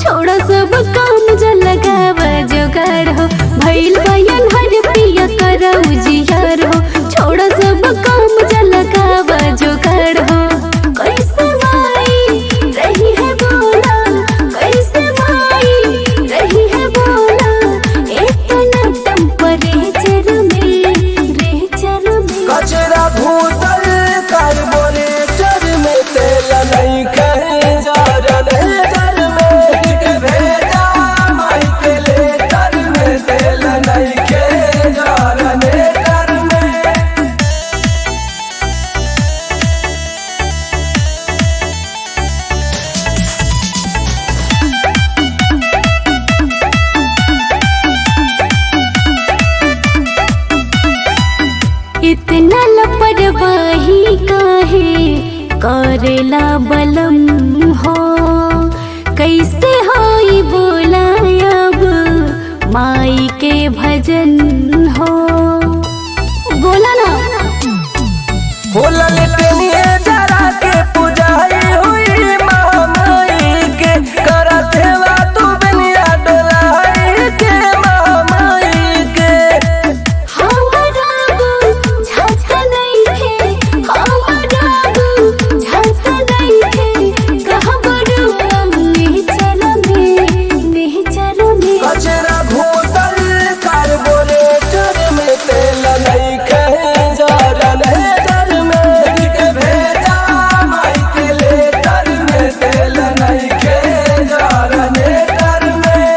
छोड़ा सब काम जल लगावा जोगाड़ हो भइल बयन हर पिया करा उजियार हो छोड़ा सब काम जल लगावा जोगाड़ हो कैसे माई रही है बोला कैसे माई रही है बोला इतना टेम्परेचर में कचरा भूतल कार्बोरेटर में तेल नहीं कहे जा रहे में भेजा माई के लेटर में तेल नहीं कहे जा रहे में। इतना लापरवाही काहे करेला बलम हो कैसे होई बोला अब माई के भजन हो बोला ना होला लेटनिए जरा के पुजाई हुई महामाई के करा सेवा तू बिनिया डोलाई के महामाई के हमारा झटका नहीं खे हमारा झटका नहीं खे कहाँ बड़ू नेचर में कचरा घोषल कार्बोरेटर में तेल नहीं कहे जा रहे में भेजा माई के लेटर में तेल नहीं कहे जा रहे में।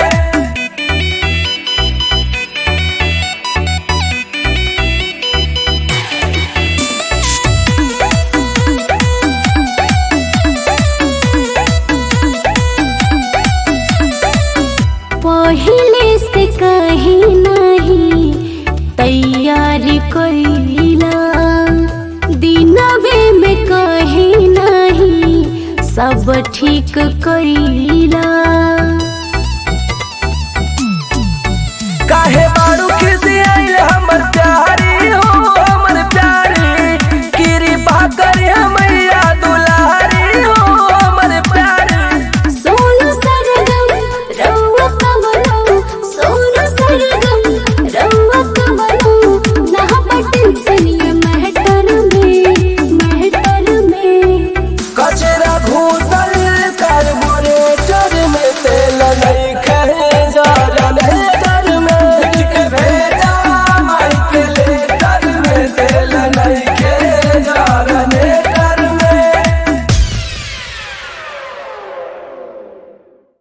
पहले से कहीं नहीं तैयारी कईला दिनवे में कहीं नहीं सब ठीक कईला काहे बारू किसी आइल हमर प्यार